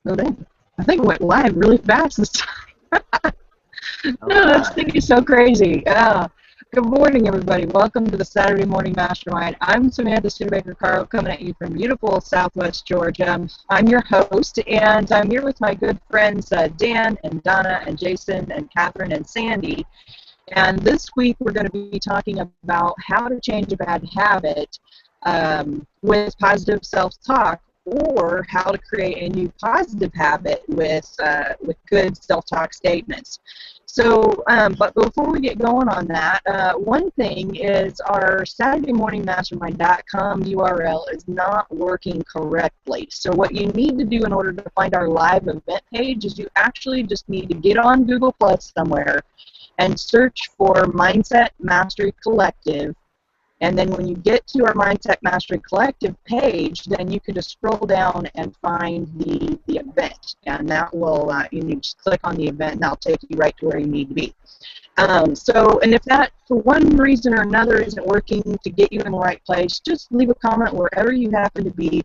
No, I think it went live really fast this time. No, this thing is so crazy. Good morning, everybody. Welcome to the Saturday Morning Mastermind. I'm Samantha Studebaker-Caro, coming at you from beautiful Southwest Georgia. I'm your host, and I'm here with my good friends Dan and Donna and Jason and Catherine and Sandy. And this week we're going to be talking about how to change a bad habit with positive self-talk, or how to create a new positive habit with good self-talk statements. So, but before we get going on that, one thing is our SaturdayMorningMastermind.com URL is not working correctly. So what you need to do in order to find our live event page is you actually just need to get on Google Plus somewhere and search for Mindset Mastery Collective. And then when you get to our Mindset Mastery Collective page, then you can just scroll down and find the event. And that will, you need to just click on the event, and that'll take you right to where you need to be. And if that, for one reason or another, isn't working to get you in the right place, just leave a comment wherever you happen to be,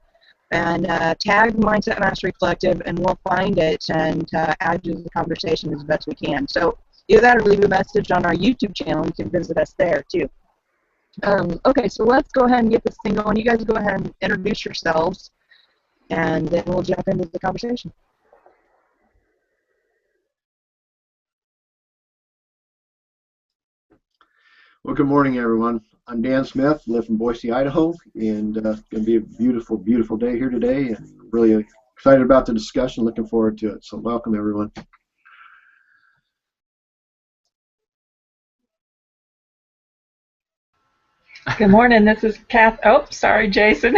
and tag Mindset Mastery Collective, and we'll find it and add you to the conversation as best we can. So either that or leave a message on our YouTube channel. You can visit us there, too. Okay, so let's go ahead and get this thing going. You guys go ahead and introduce yourselves, and then we'll jump into the conversation. Well, good morning, everyone. I'm Dan Smith, live in Boise, Idaho, and it's going to be a beautiful, beautiful day here today, and really excited about the discussion, looking forward to it. So welcome, everyone. Good morning, this is Kath. Oh, sorry, Jason.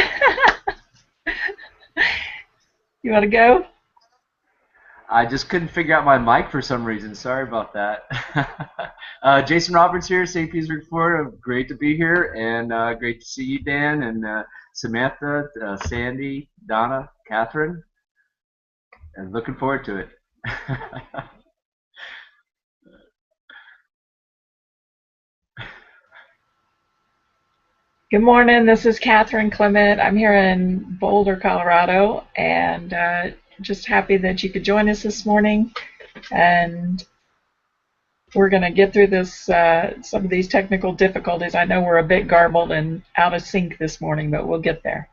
You want to go? I just couldn't figure out my mic for some reason. Sorry about that. Jason Roberts here, St. Petersburg, Florida. Great to be here, and great to see you, Dan, and Samantha, Sandy, Donna, Catherine, and looking forward to it. Good morning, this is Catherine Clement. I'm here in Boulder, Colorado, and just happy that you could join us this morning. And we're going to get through this, some of these technical difficulties. I know we're a bit garbled and out of sync this morning, but we'll get there.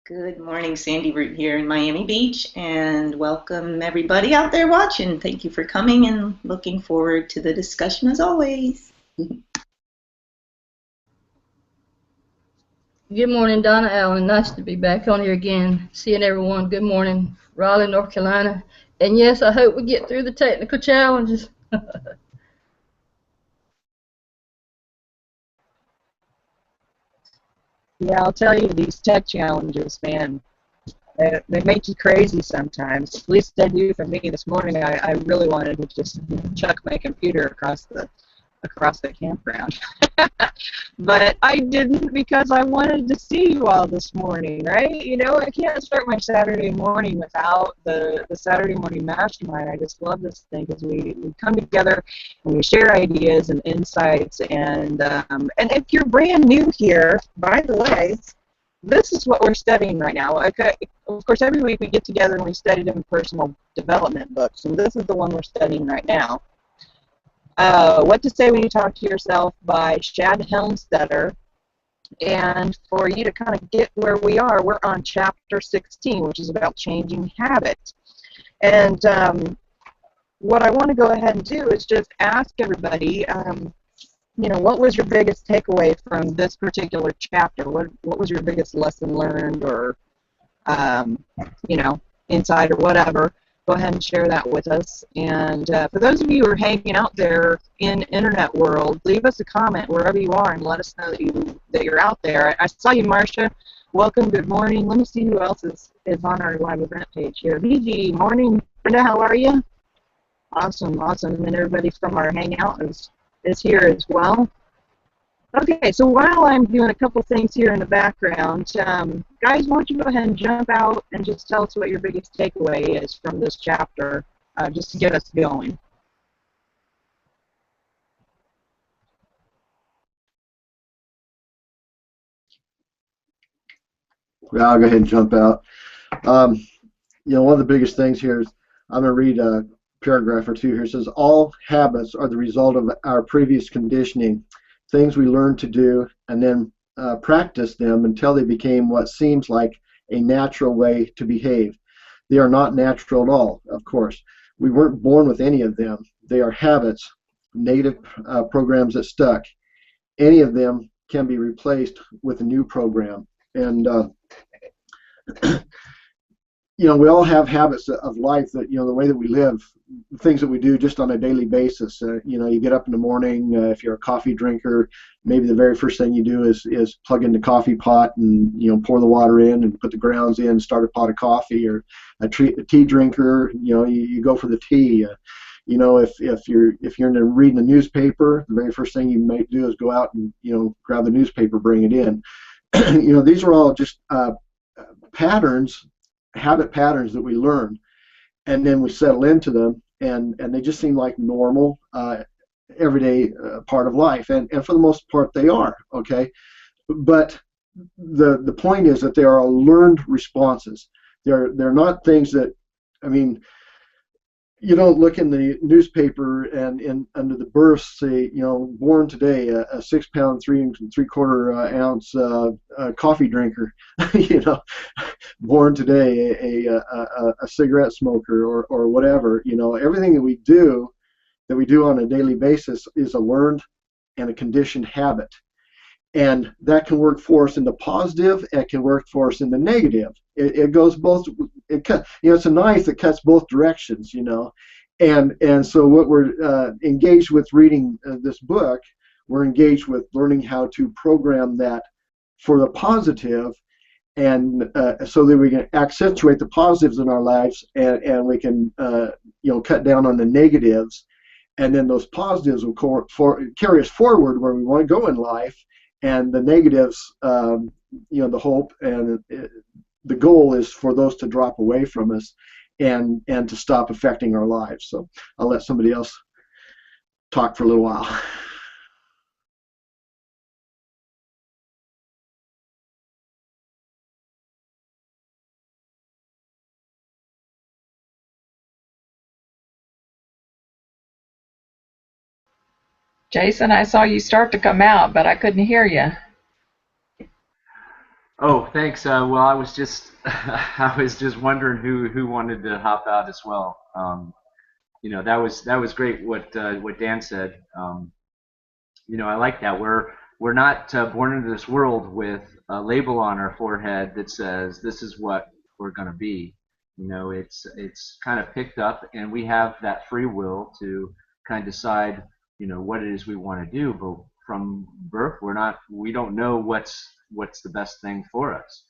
Good morning, Sandy Root here in Miami Beach, and welcome everybody out there watching. Thank you for coming, and looking forward to the discussion as always. Good morning, Donna Allen. Nice to be back on here again, seeing everyone. Good morning, Raleigh, North Carolina. And yes, I hope we get through the technical challenges. Yeah, I'll tell you, these tech challenges, man, they make you crazy sometimes. At least they do for me this morning. I really wanted to just chuck my computer across the campground. But I didn't, because I wanted to see you all this morning, right? You know, I can't start my Saturday morning without the Saturday Morning Mastermind. I just love this thing because we come together and we share ideas and insights. And if you're brand new here, by the way, this is what we're studying right now. Okay, of course, every week we get together and we study different personal development books, and this is the one we're studying right now. What to Say When You Talk to Yourself by Shad Helmstetter. And for you to kind of get where we are, we're on chapter 16, which is about changing habits. And what I want to go ahead and do is just ask everybody, you know, what was your biggest takeaway from this particular chapter? What was your biggest lesson learned, or, you know, insight or whatever? Go ahead and share that with us. And for those of you who are hanging out there in internet world, leave us a comment wherever you are and let us know that you're out there. I saw you, Marcia. Welcome. Good morning. Let me see who else is on our live event page here. VG, morning. Brenda, how are you? Awesome, awesome. And everybody from our hangout is here as well. Okay, so while I'm doing a couple things here in the background, guys, why don't you go ahead and jump out and just tell us what your biggest takeaway is from this chapter, just to get us going. Yeah, I'll go ahead and jump out. Um, One of the biggest things here is I'm going to read a paragraph or two here. It says, all habits are the result of our previous conditioning, things we learned to do and then practice them until they became what seems like a natural way to behave. They are not natural at all, of course. We weren't born with any of them. They are habits, native programs that stuck. Any of them can be replaced with a new program. And we all have habits of life that, the way that we live, things that we do just on a daily basis. You get up in the morning, if you're a coffee drinker, maybe the very first thing you do is plug in the coffee pot and, pour the water in and put the grounds in, start a pot of coffee. Or a tea drinker, you go for the tea. If you're into reading the newspaper, the very first thing you might do is go out and, grab the newspaper, bring it in. These are all just patterns, habit patterns that we learn, and then we settle into them, and they just seem like normal, everyday part of life, and for the most part they are, okay? But the point is that they are learned responses. They're not things that, I mean, you don't look in the newspaper and under the birth say, born today, a 6-pound, 3 ounce coffee drinker, born today, a cigarette smoker, or whatever. Everything that we do on a daily basis is a learned and a conditioned habit. And that can work for us in the positive, it can work for us in the negative. It goes both, it's a knife that cuts both directions, And so what we're engaged with reading this book, we're engaged with learning how to program that for the positive, and so that we can accentuate the positives in our lives, and we can, cut down on the negatives, and then those positives will carry us forward where we want to go in life. And the negatives, the hope and the goal is for those to drop away from us and to stop affecting our lives. So I'll let somebody else talk for a little while. Jason, I saw you start to come out, but I couldn't hear you. Oh, thanks. Well, I was just I was just wondering who wanted to hop out as well. That was great what Dan said. I like that. We're not born into this world with a label on our forehead that says this is what we're going to be. It's kind of picked up, and we have that free will to kind of decide, what it is we want to do. But from birth, we don't know what's the best thing for us.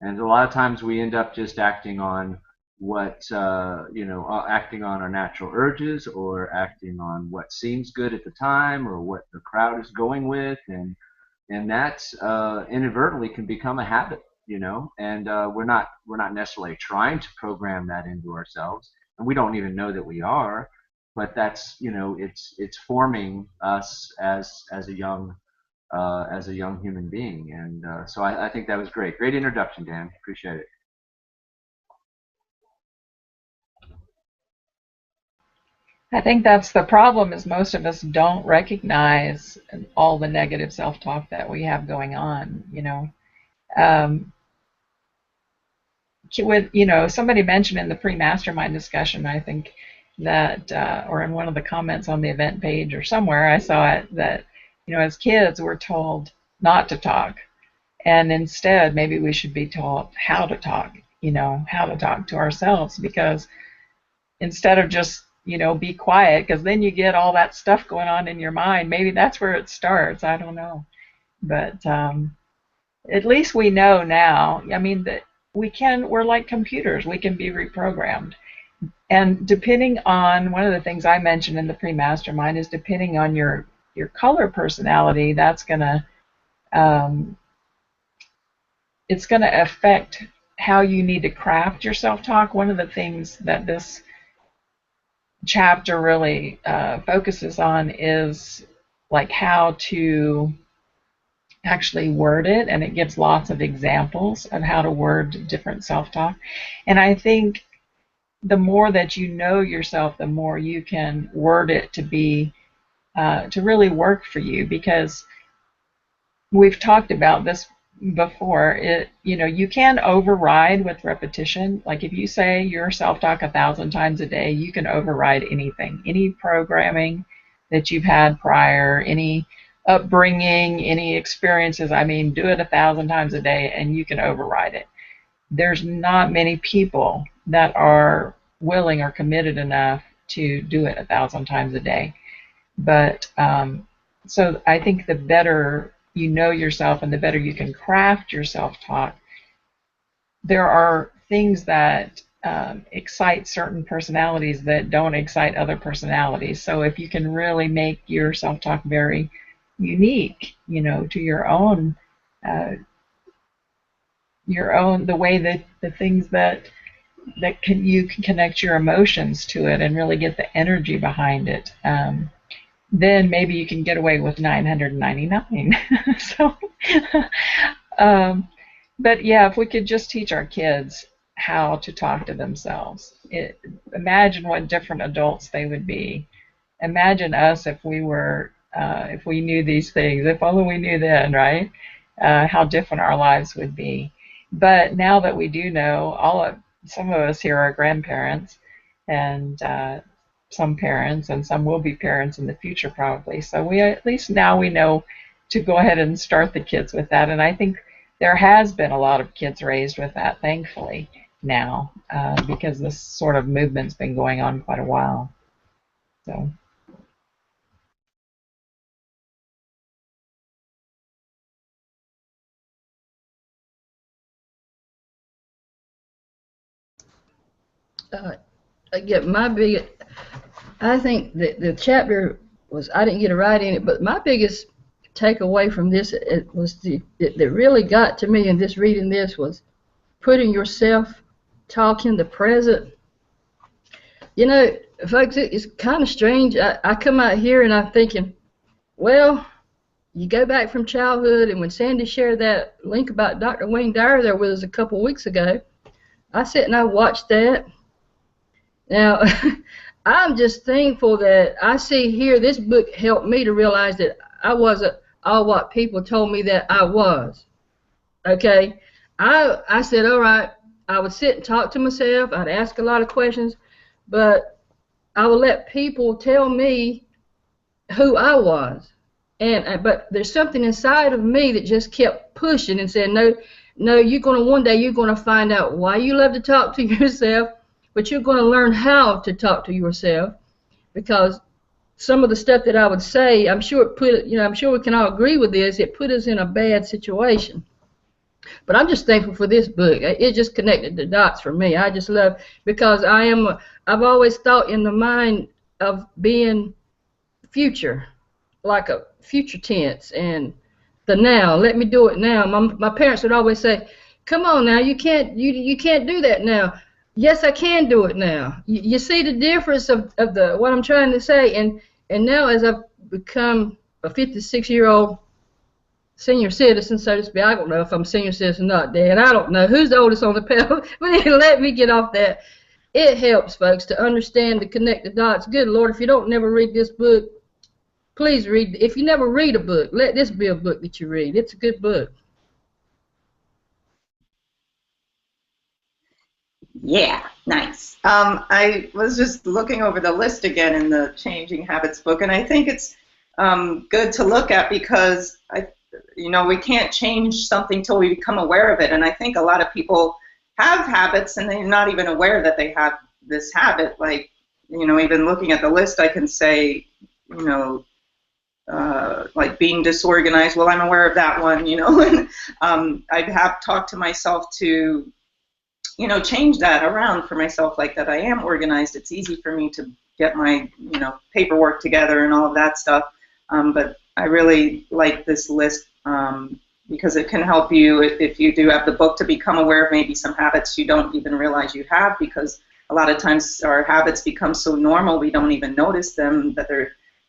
And a lot of times we end up just acting on acting on our natural urges, or acting on what seems good at the time, or what the crowd is going with, and that inadvertently can become a habit, and we're not necessarily trying to program that into ourselves, and we don't even know that we are, but that's it's forming us as a young human being, and so I think that was great introduction, Dan. Appreciate it. I think that's the problem, is most of us don't recognize all the negative self-talk that we have going on, somebody mentioned in the pre-mastermind discussion, I think that, or in one of the comments on the event page or somewhere, I saw it, that, as kids we're told not to talk, and instead maybe we should be taught how to talk, how to talk to ourselves, because instead of just be quiet, because then you get all that stuff going on in your mind. Maybe that's where it starts. I don't know, but at least we know now. I mean, that we're like computers. We can be reprogrammed, and depending on, one of the things I mentioned in the pre-mastermind is, depending on your color personality, that's gonna it's gonna affect how you need to craft your self-talk. One of the things that this chapter really focuses on is like how to actually word it, and it gives lots of examples of how to word different self-talk. And I think the more that you know yourself, the more you can word it to be to really work for you, because we've talked about this before. You can override with repetition. Like if you say your self-talk 1,000 times a day, you can override anything, any programming that you've had prior, any upbringing, any experiences. I mean, do it 1,000 times a day and you can override it. There's not many people that are willing or committed enough to do it 1,000 times a day. But so I think the better you know yourself and the better you can craft your self-talk, there are things that excite certain personalities that don't excite other personalities. So if you can really make your self-talk very unique, to the way that the things that you can connect your emotions to it and really get the energy behind it. Then maybe you can get away with 999. So, but yeah, if we could just teach our kids how to talk to themselves, imagine what different adults they would be. Imagine us if we knew these things. If only we knew then, right? How different our lives would be. But now that we do know, some of us here are grandparents, and some parents, and some will be parents in the future probably. So we at least now we know to go ahead and start the kids with that. And I think there has been a lot of kids raised with that, thankfully, now, because this sort of movement's been going on quite a while. So. I think that the chapter was, I didn't get it right in it, but my biggest takeaway from this that really got to me in this reading this was putting yourself talk in the present. Folks, it's kind of strange. I come out here and I'm thinking, well, you go back from childhood, and when Sandy shared that link about Dr. Wayne Dyer there with us a couple weeks ago, I sat and I watched that. Now, I'm just thankful that I see here this book helped me to realize that I wasn't all what people told me that I was. Okay? I said, all right, I would sit and talk to myself. I'd ask a lot of questions, but I would let people tell me who I was. But there's something inside of me that just kept pushing and said, no, one day you're gonna find out why you love to talk to yourself, but you're gonna learn how to talk to yourself, because some of the stuff that I would say, I'm sure we can all agree with this, it put us in a bad situation. But I'm just thankful for this book. It just connected the dots for me. I just love, because I've always thought in the mind of being future, like a future tense, and the now. Let me do it now. My parents would always say, "Come on now, you can't do that now." Yes, I can do it now. You see the difference of what I'm trying to say, and now as I've become a 56-year-old senior citizen, so to speak. I don't know if I'm a senior citizen or not, Dad. I don't know who's the oldest on the panel, but let me get off that. It helps, folks, to understand, to connect the dots. Good Lord, if you don't never read this book, please read. If you never read a book, let this be a book that you read. It's a good book. Yeah, nice. I was just looking over the list again in the Changing Habits book, and I think it's good to look at, because we can't change something till we become aware of it. And I think a lot of people have habits and they're not even aware that they have this habit. Like, even looking at the list, I can say, like being disorganized. Well, I'm aware of that one, and I have talked to myself to, change that around for myself, like that I am organized. It's easy for me to get my, paperwork together and all of that stuff. But I really like this list because it can help you, if you do have the book, to become aware of maybe some habits you don't even realize you have, because a lot of times our habits become so normal we don't even notice them, that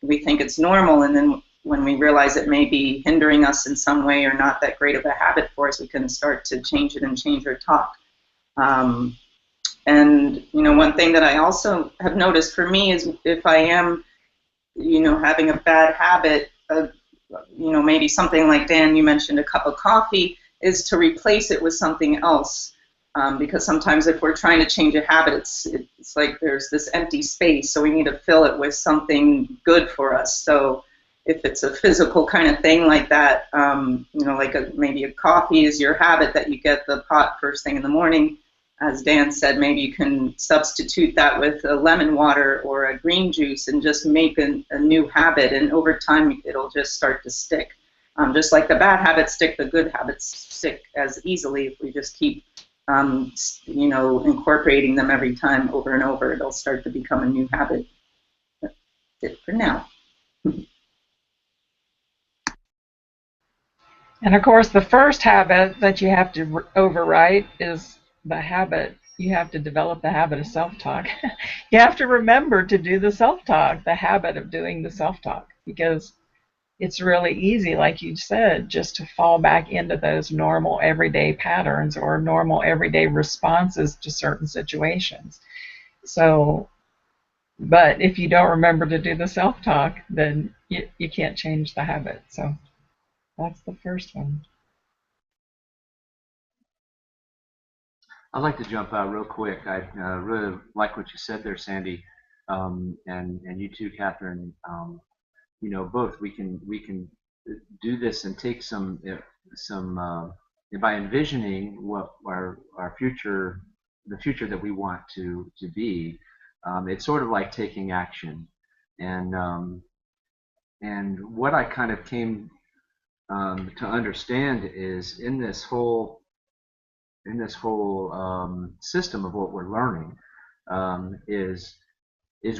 we think it's normal, and then when we realize it may be hindering us in some way or not that great of a habit for us, we can start to change it and change our talk. And, one thing that I also have noticed for me is if I am, having a bad habit of, maybe something like Dan, you mentioned a cup of coffee, is to replace it with something else. Because sometimes if we're trying to change a habit, it's like there's this empty space, so we need to fill it with something good for us. So if it's a physical kind of thing like that, like maybe a coffee is your habit that you get the pot first thing in the morning. As Dan said, maybe you can substitute that with a lemon water or a green juice and just make a new habit, and over time it'll just start to stick. Just like the bad habits stick, the good habits stick as easily if we just keep incorporating them every time over and over. It'll start to become a new habit. That's it for now. And of course, the first habit that you have to overwrite is the habit. You have to develop the habit of self-talk. You have to remember to do the self-talk, the habit of doing the self-talk, because it's really easy, like you said, just to fall back into those normal everyday patterns or normal everyday responses to certain situations. So, but if you don't remember to do the self-talk, then you can't change the habit. So that's the first one. I'd like to jump out real quick. I really like what you said there, Sandy, and you too, Catherine. Both we can do this and take some by envisioning what our future, the future that we want to be. It's sort of like taking action, and what I kind of came to understand is in this whole system of what we're learning is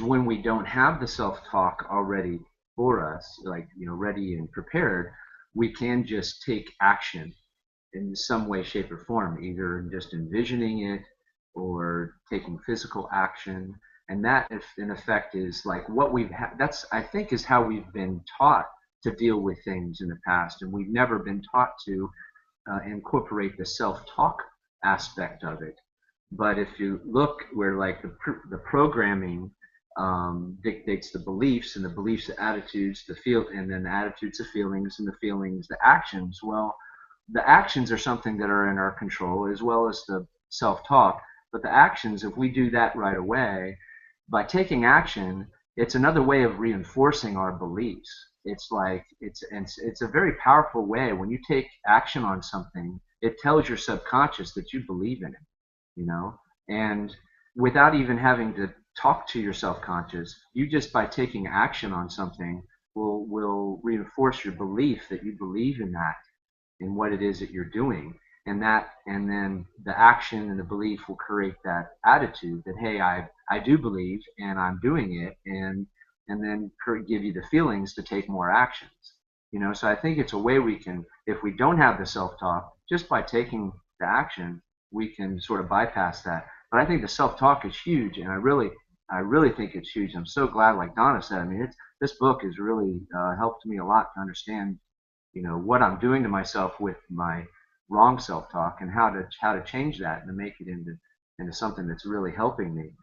when we don't have the self-talk already for us, like ready and prepared, we can just take action in some way, shape, or form, either just envisioning it or taking physical action. And that, in effect, is like what we've that's, I think, is how we've been taught to deal with things in the past, and we've never been taught to incorporate the self-talk aspect of it. But if you look where like the programming dictates the beliefs, and the beliefs the attitudes, and then the attitudes the feelings, and the feelings the actions. Well, the actions are something that are in our control as well as the self-talk. But the actions, if we do that right away, by taking action, it's another way of reinforcing our beliefs. It's like it's a very powerful way. When you take action on something, it tells your subconscious that you believe in it, and without even having to talk to your self-conscious, you just by taking action on something will reinforce your belief that you believe in that, in what it is that you're doing, and then the action and the belief will create that attitude that, hey, I do believe and I'm doing it, and then give you the feelings to take more actions. So I think it's a way we can, if we don't have the self-talk, just by taking the action, we can sort of bypass that. But I think the self-talk is huge, and I really think it's huge. I'm so glad, like Donna said, I mean, this book has really helped me a lot to understand, what I'm doing to myself with my wrong self-talk, and how to change that and to make it into something that's really helping me.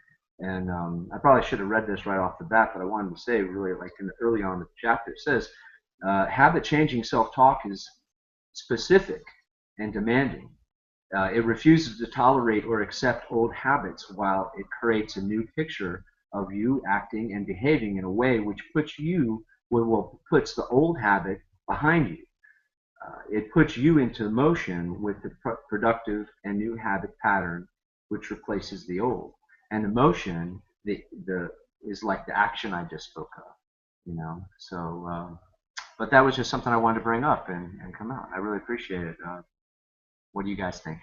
And I probably should have read this right off the bat, but I wanted to say, really, like early on in the chapter, it says, habit-changing self-talk is specific and demanding. It refuses to tolerate or accept old habits, while it creates a new picture of you acting and behaving in a way which puts the old habit behind you. It puts you into motion with the productive and new habit pattern, which replaces the old. And the motion is like the action I just spoke of. So, but that was just something I wanted to bring up and come out. I really appreciate it. What do you guys think?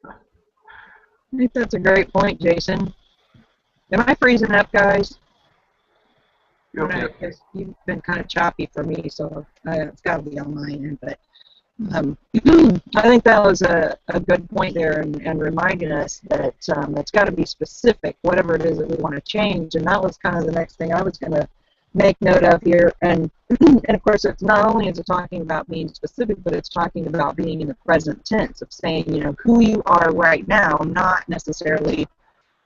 I think that's a great point, Jason. Am I freezing up, guys? You're okay. Because you've been kind of choppy for me, so it's got to be on my end. But I think that was a good point there, and reminding us that it's got to be specific, whatever it is that we want to change. And that was kind of the next thing I was going to make note of here. And and of course, it's not only is it talking about being specific, but it's talking about being in the present tense of saying, who you are right now, not necessarily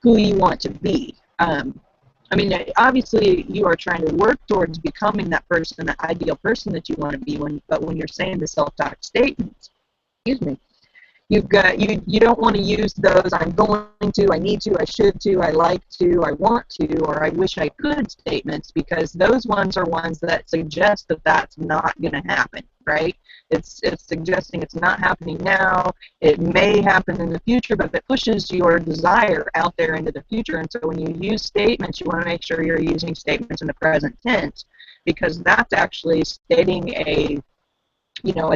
who you want to be. I mean, obviously, you are trying to work towards becoming that person, that ideal person that you want to be. But when you're saying the self-talk statements, excuse me, you don't want to use those "I'm going to," "I need to," "I should to," "I like to," "I want to," or "I wish I could" statements, because those ones are ones that suggest that that's not going to happen, right? It's suggesting it's not happening now. It may happen in the future, but it pushes your desire out there into the future. And so when you use statements, you want to make sure you're using statements in the present tense, because that's actually stating a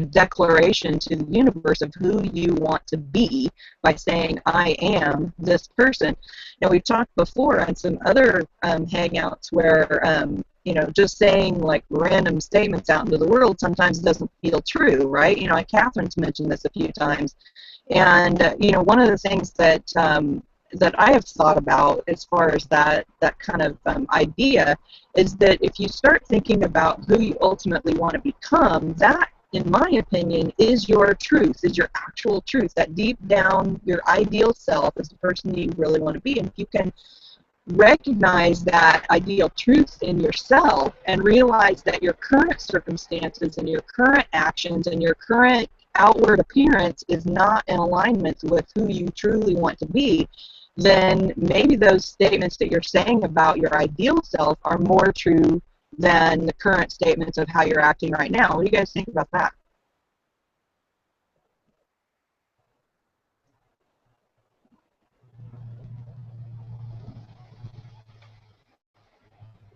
declaration to the universe of who you want to be by saying, I am this person. Now, we've talked before on some other hangouts where, just saying like random statements out into the world sometimes doesn't feel true, right? Like Catherine's mentioned this a few times. And, one of the things that I have thought about as far as that kind of idea is that if you start thinking about who you ultimately want to become, that, in my opinion, is your truth, is your actual truth, that deep down, your ideal self is the person you really want to be. And if you can recognize that ideal truth in yourself and realize that your current circumstances and your current actions and your current outward appearance is not in alignment with who you truly want to be, then maybe those statements that you're saying about your ideal self are more true than the current statements of how you're acting right now. What do you guys think about that?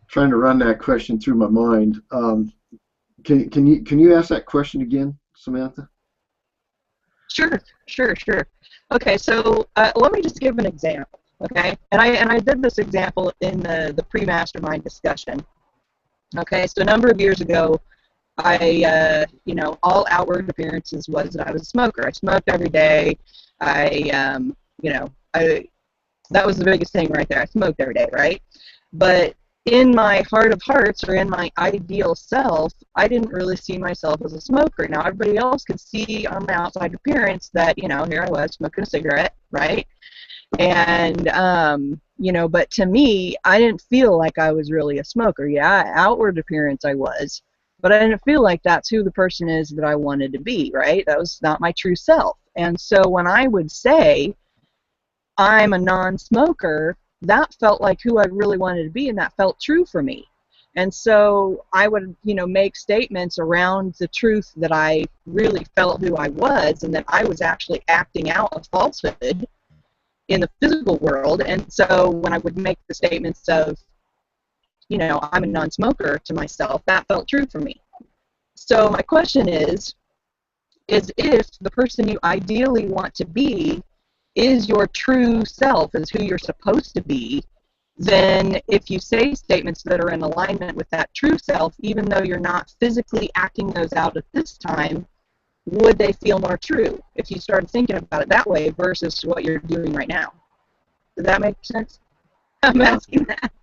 Trying to run that question through my mind. Can you ask that question again, Samantha? Sure. Okay, so let me just give an example. Okay, and I did this example in the pre-mastermind discussion. Okay, so a number of years ago, I all outward appearances was that I was a smoker. I smoked every day. I that was the biggest thing right there. I smoked every day, right? But in my heart of hearts, or in my ideal self, I didn't really see myself as a smoker. Now, everybody else could see on my outside appearance that, here I was smoking a cigarette, right? And, but to me, I didn't feel like I was really a smoker. Yeah, outward appearance I was, but I didn't feel like that's who the person is that I wanted to be, right? That was not my true self. And so when I would say I'm a non-smoker, that felt like who I really wanted to be, and that felt true for me. And so I would, make statements around the truth that I really felt who I was, and that I was actually acting out a falsehood in the physical world. And so when I would make the statements of, I'm a non-smoker to myself, that felt true for me. So my question is if the person you ideally want to be is your true self, is who you're supposed to be, then if you say statements that are in alignment with that true self, even though you're not physically acting those out at this time, would they feel more true if you started thinking about it that way versus what you're doing right now? Does that make sense? I'm asking that.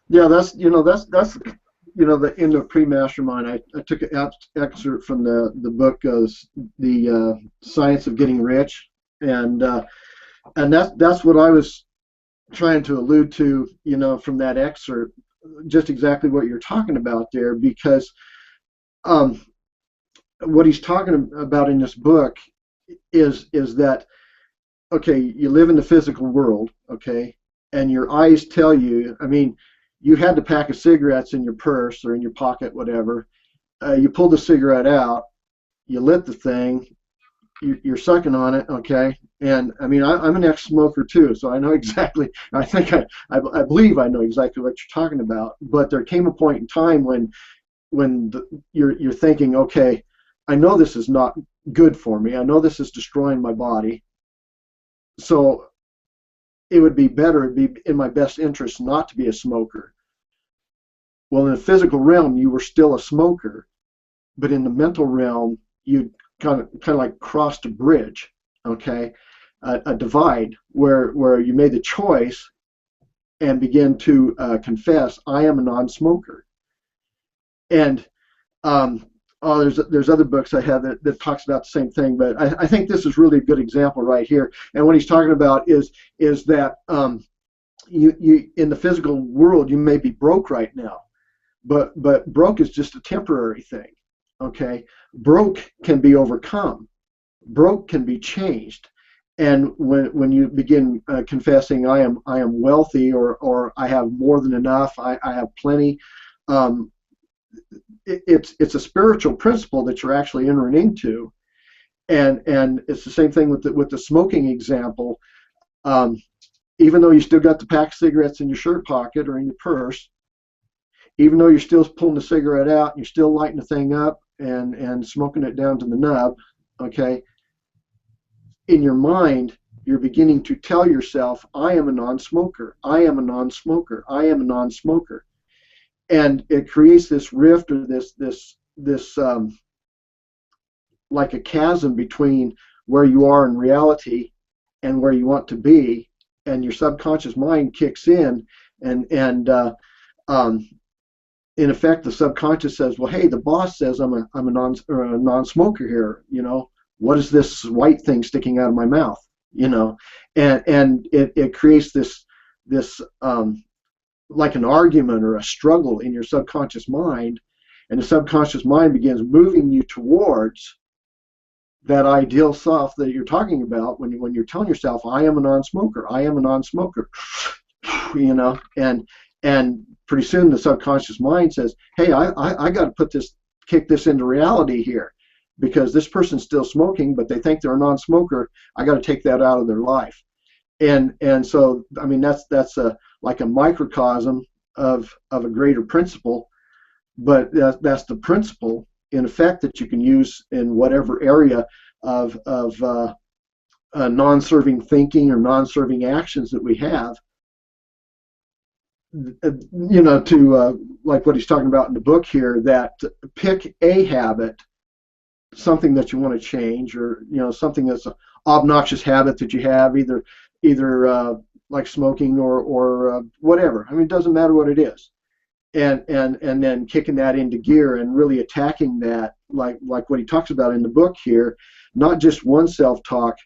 Yeah, that's in the pre-mastermind, I took an excerpt from the book, the Science of Getting Rich, and that's what I was trying to allude to, from that excerpt, just exactly what you're talking about there, because what he's talking about in this book is that, okay, you live in the physical world, okay, and your eyes tell you, you had the pack of cigarettes in your purse or in your pocket, whatever. You pulled the cigarette out, you lit the thing, you're sucking on it, okay? And I'm an ex-smoker too, so I know exactly. I think I believe I know exactly what you're talking about. But there came a point in time when you're thinking, okay, I know this is not good for me. I know this is destroying my body. So it would be better, it'd be in my best interest not to be a smoker. Well, in the physical realm, you were still a smoker, but in the mental realm, you of like crossed a bridge, okay, a divide where you made the choice and begin to confess, I am a non-smoker. And there's other books I have that talks about the same thing, but I think this is really a good example right here. And what he's talking about is that you in the physical world you may be broke right now, but broke is just a temporary thing. Okay, broke can be overcome. Broke can be changed. And when you begin confessing, I am wealthy, or I have more than enough, I have plenty. It's a spiritual principle that you're actually entering into, and it's the same thing with the smoking example. Even though you still got the pack of cigarettes in your shirt pocket or in your purse, even though you're still pulling the cigarette out, and you're still lighting the thing up and smoking it down to the nub, okay, in your mind, you're beginning to tell yourself, I am a non-smoker, I am a non-smoker, I am a non-smoker. And it creates this rift, or this like a chasm between where you are in reality and where you want to be, and your subconscious mind kicks in, and in effect, the subconscious says, well, hey, the boss says I'm a non-smoker here. You know, what is this white thing sticking out of my mouth? You know, and it creates this like an argument or a struggle in your subconscious mind, and the subconscious mind begins moving you towards that ideal self that you're talking about when you're telling yourself, I am a non-smoker, I am a non-smoker, you know, and pretty soon the subconscious mind says, hey, I got to kick this into reality here, because this person's still smoking, but they think they're a non-smoker. I got to take that out of their life. And so, I mean, that's like a microcosm of a greater principle, but that's the principle in effect that you can use in whatever area of non-serving thinking or non-serving actions that we have. You know, to like what he's talking about in the book here, that pick a habit, something that you want to change, or you know, something that's an obnoxious habit that you have, either like smoking or whatever. I mean, it doesn't matter what it is, and then kicking that into gear and really attacking that, like what he talks about in the book here, not just one self-talk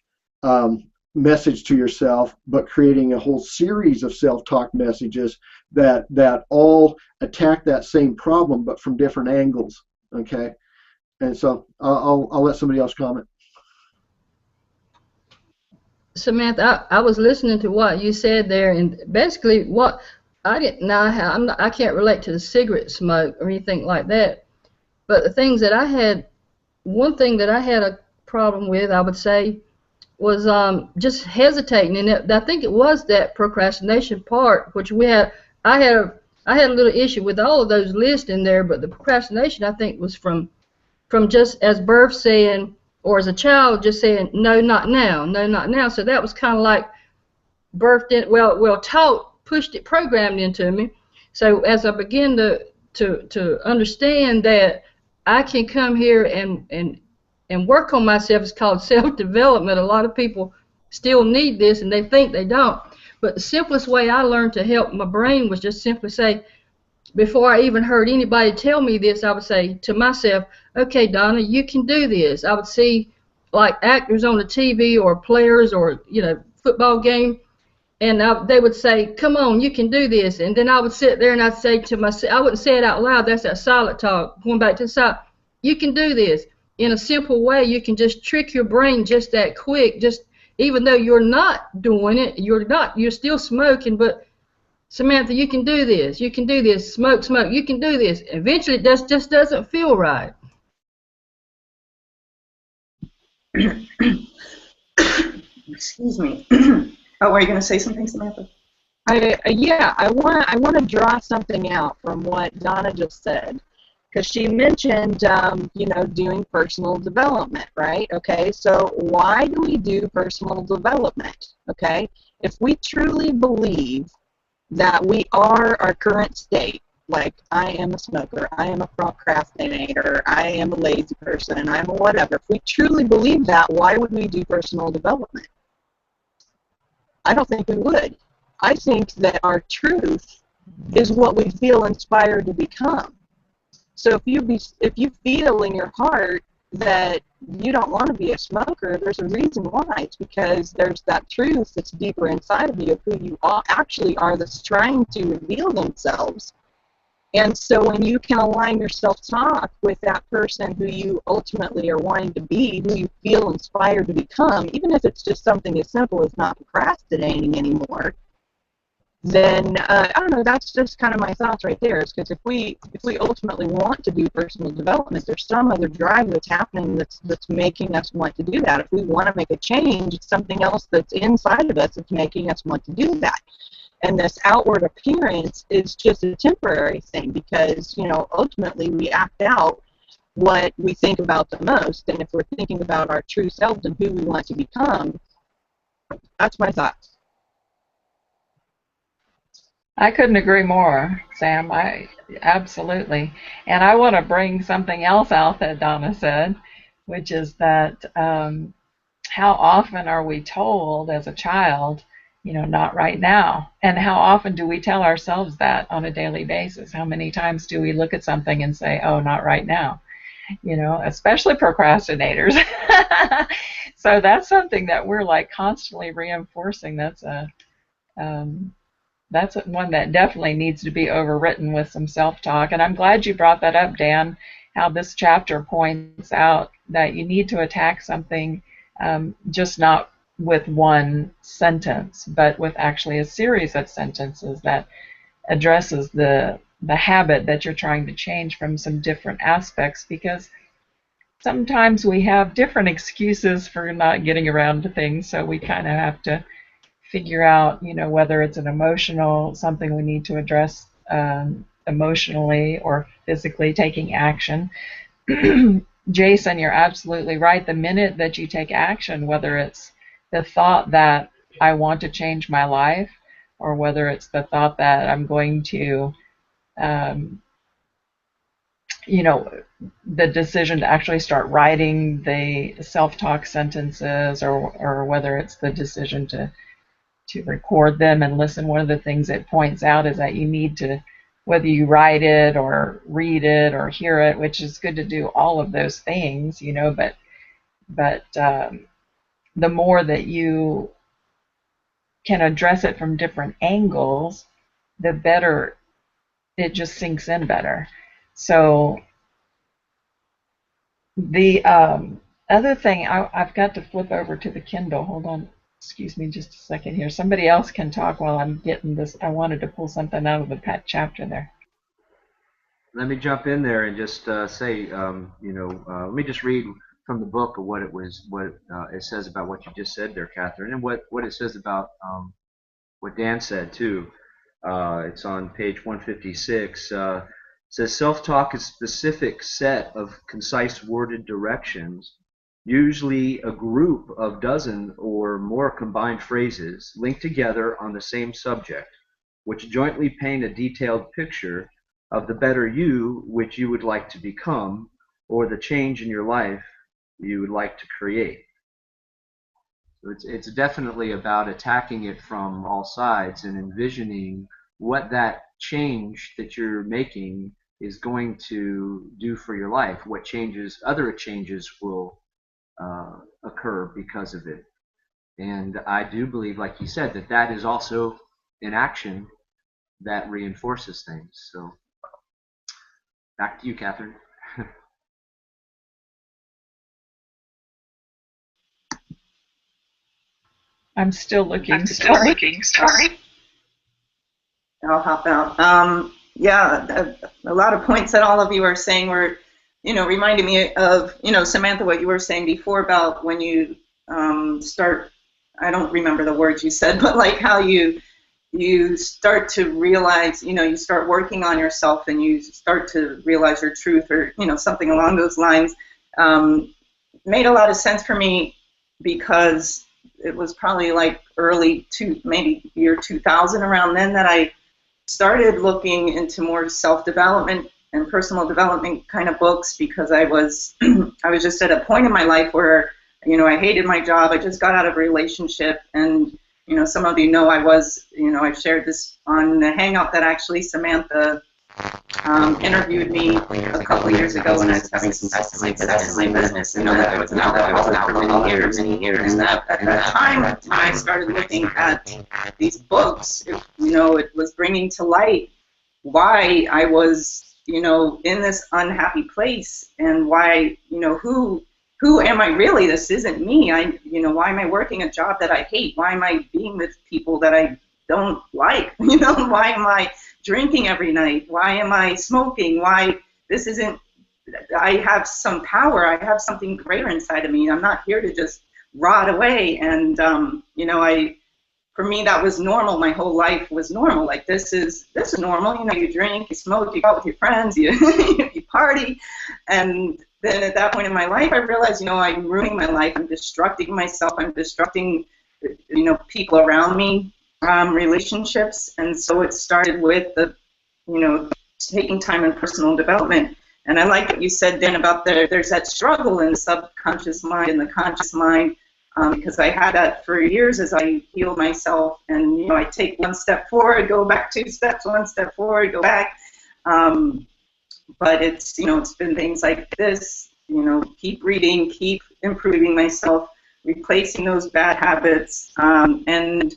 message to yourself, but creating a whole series of self-talk messages that all attack that same problem, but from different angles. Okay, and so I'll let somebody else comment. Samantha, I was listening to what you said there, and basically what I didn't know, I can't relate to the cigarette smoke or anything like that, but the things that I had, one thing that I had a problem with, I would say, was just hesitating, and I think it was that procrastination part, which I had a little issue with all of those lists in there, but the procrastination, I think, was from just as birth saying, or as a child just saying, no, not now, no, not now. So that was kind of like birthed in, well taught, pushed it, programmed into me. So as I began to understand that I can come here and work on myself, it's called self-development. A lot of people still need this, and they think they don't. But the simplest way I learned to help my brain was just simply say, before I even heard anybody tell me this, I would say to myself, okay, Donna, you can do this. I would see like actors on the TV or players or, you know, football game, and they would say, come on, you can do this. And then I would sit there and I'd say to myself, I wouldn't say it out loud, that's that silent talk, going back to the side, you can do this. In a simple way, you can just trick your brain just that quick, just even though you're not doing it, you're still smoking, but Samantha, you can do this. You can do this. Smoke, smoke. You can do this. Eventually, it just doesn't feel right. Excuse me. Oh, were you going to say something, Samantha? I want to draw something out from what Donna just said, because she mentioned, you know, doing personal development, right? Okay, so why do we do personal development? Okay, if we truly believe that we are our current state, like, I am a smoker, I am a procrastinator, I am a lazy person, I'm a whatever. If we truly believe that, why would we do personal development? I don't think we would. I think that our truth is what we feel inspired to become. So if you feel in your heart that you don't want to be a smoker, there's a reason why. It's because there's that truth that's deeper inside of you of who you actually are that's trying to reveal themselves. And so when you can align your self-talk with that person who you ultimately are wanting to be, who you feel inspired to become, even if it's just something as simple as not procrastinating anymore, then I don't know. That's just kind of my thoughts right there. Is because if we ultimately want to do personal development, there's some other drive that's happening that's making us want to do that. If we want to make a change, it's something else that's inside of us that's making us want to do that. And this outward appearance is just a temporary thing because ultimately we act out what we think about the most. And if we're thinking about our true selves and who we want to become, that's my thoughts. I couldn't agree more, Sam. I absolutely. And I want to bring something else out that Donna said, which is that how often are we told as a child, not right now? And how often do we tell ourselves that on a daily basis? How many times do we look at something and say, oh, not right now? Especially procrastinators. So that's something that we're like constantly reinforcing. That's one that definitely needs to be overwritten with some self-talk. And I'm glad you brought that up, Dan, how this chapter points out that you need to attack something just not with one sentence, but with actually a series of sentences that addresses the habit that you're trying to change from some different aspects, because sometimes we have different excuses for not getting around to things, so we kind of have to figure out, whether it's an emotional, something we need to address emotionally or physically taking action. Jason, you're absolutely right. The minute that you take action, whether it's the thought that I want to change my life, or whether it's the thought that I'm going to, the decision to actually start writing the self-talk sentences, or whether it's the decision to record them and listen. One of the things it points out is that you need to, whether you write it or read it or hear it, which is good to do all of those things, but the more that you can address it from different angles, the better it just sinks in better. So the other thing, I've got to flip over to the Kindle. Hold on. Excuse me just a second here. Somebody else can talk while I'm getting this. I wanted to pull something out of the pet chapter there. Let me jump in there and just say, let me just read from the book of what it says about what you just said there, Catherine, and what it says about what Dan said too. It's on page 156. It says self-talk is a specific set of concise worded directions, usually a group of dozen or more combined phrases linked together on the same subject, which jointly paint a detailed picture of the better you which you would like to become, or the change in your life you would like to create. So it's definitely about attacking it from all sides and envisioning what that change that you're making is going to do for your life, what other changes will occur because of it. And I do believe, like you said, that is also an action that reinforces things. So back to you, Catherine. I'm still looking. Sorry. I'll hop out. Yeah, a lot of points that all of you are saying were, reminding me of, Samantha, what you were saying before about when you start, I don't remember the words you said, but like how you start to realize, you start working on yourself and you start to realize your truth, or, something along those lines. Made a lot of sense for me because it was probably like maybe year 2000, around then, that I started looking into more self-development and personal development kind of books because I was I was just at a point in my life where, you know, I hated my job. I just got out of a relationship, and you know, some of you know I was, you know, I've shared this on the Hangout that actually Samantha interviewed me a couple years ago when I was having some success in my business, and that I was an alcoholic for many years. And at that time, when I started looking at these books, you know, it was bringing to light why I was, you know, in this unhappy place, and why, you know, who am I really? This isn't me. You know, why am I working a job that I hate? Why am I being with people that I don't like? You know, why am I drinking every night? Why am I smoking? Why this isn't? I have some power. I have something greater inside of me. I'm not here to just rot away. And you know, for me, that was normal. My whole life was normal. Like, this is normal. You know, you drink, you smoke, you go out with your friends, you you party. And then at that point in my life, I realized, you know, I'm ruining my life. I'm destructing myself. I'm destructing, you know, people around me, relationships. And so it started with the, you know, taking time in personal development. And I like what you said, Dan, about there's that struggle in the subconscious mind and the conscious mind. Because I had that for years as I healed myself, and you know, I take one step forward, go back 2 steps, 1 step forward, go back. But it's, you know, it's been things like this, you know, keep reading, keep improving myself, replacing those bad habits, and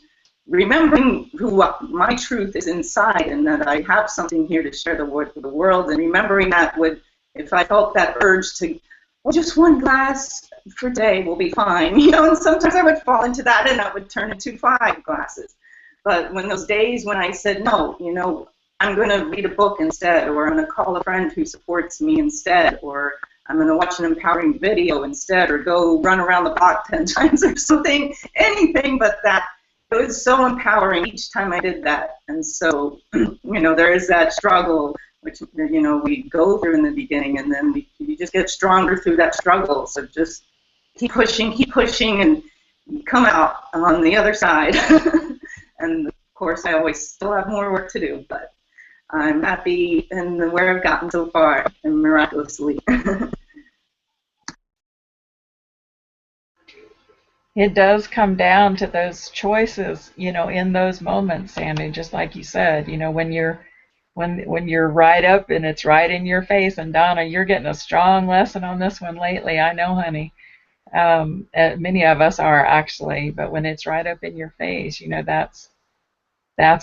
remembering who my truth is inside, and that I have something here to share with the world, and remembering that if I felt that urge to, well, just 1 glass per day will be fine, you know, and sometimes I would fall into that and I would turn into 5 glasses. But when those days when I said, no, you know, I'm going to read a book instead, or I'm going to call a friend who supports me instead, or I'm going to watch an empowering video instead, or go run around the block 10 times or something, anything but that. It was so empowering each time I did that. And so, you know, there is that struggle, which, you know, we go through in the beginning, and then you just get stronger through that struggle. So just keep pushing, and come out on the other side. And of course, I always still have more work to do, but I'm happy in where I've gotten so far, and miraculously. It does come down to those choices, you know, in those moments, Sandy, just like you said, you know, when you're right up and it's right in your face. And Donna, you're getting a strong lesson on this one lately, I know, honey. Many of us are, actually, but when it's right up in your face, you know, that's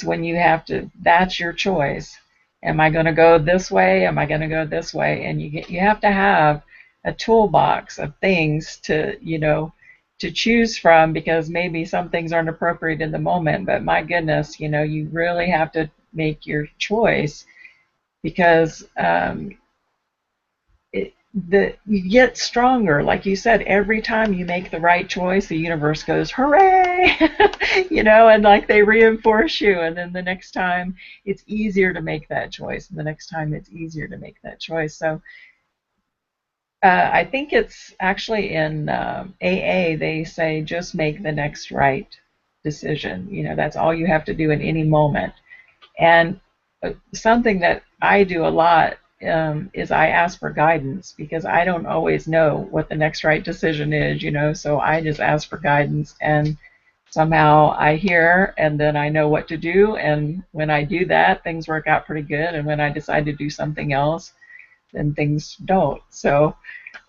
when you have to, that's your choice. Am I going to go this way? Am I going to go this way? And you have to have a toolbox of things to, you know, to choose from, because maybe some things aren't appropriate in the moment, but my goodness, you know, you really have to make your choice, because you get stronger. Like you said, every time you make the right choice, the universe goes, hooray! You know, and like they reinforce you, and then the next time it's easier to make that choice, and the next time it's easier to make that choice. So I think it's actually in AA, they say just make the next right decision. You know, that's all you have to do in any moment. And something that I do a lot is I ask for guidance, because I don't always know what the next right decision is, you know, so I just ask for guidance, and somehow I hear, and then I know what to do, and when I do that, things work out pretty good, and when I decide to do something else, then things don't. So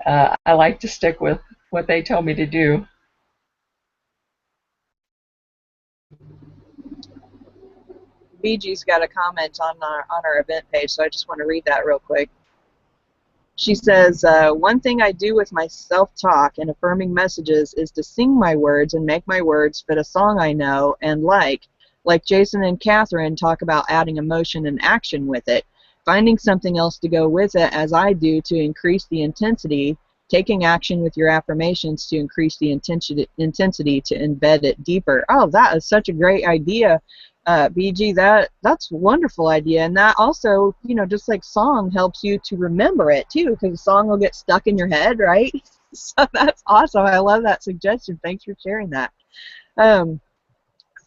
I like to stick with what they tell me to do. BG's got a comment on our event page, so I just want to read that real quick. She says, one thing I do with my self-talk and affirming messages is to sing my words and make my words fit a song I know and like Jason and Catherine talk about adding emotion and action with it, finding something else to go with it as I do to increase the intensity, taking action with your affirmations to increase the intensity to embed it deeper. Oh, that is such a great idea. BG, that's a wonderful idea, and that also, you know, just like song helps you to remember it too, because the song will get stuck in your head, right? So that's awesome. I love that suggestion. Thanks for sharing that.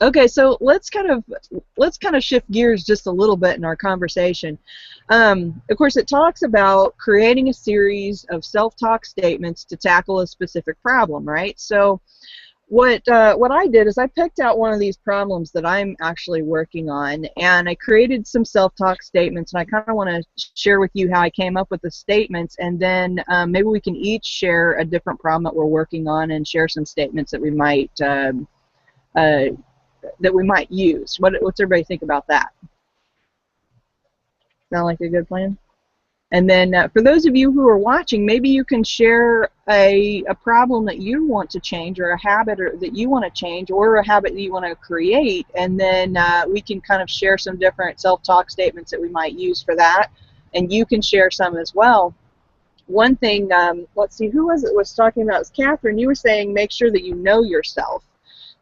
Okay, so let's kind of shift gears just a little bit in our conversation. Of course, it talks about creating a series of self-talk statements to tackle a specific problem, right? So what I did is I picked out one of these problems that I'm actually working on, and I created some self-talk statements, and I kind of want to share with you how I came up with the statements, and then maybe we can each share a different problem that we're working on and share some statements that we might use. What's everybody think about that? Sound like a good plan? And then for those of you who are watching, maybe you can share a problem that you want to change, or a habit that you want to change, or a habit that you want to create, and then we can kind of share some different self-talk statements that we might use for that, and you can share some as well. One thing, let's see, who was talking about? It was Catherine. You were saying make sure that you know yourself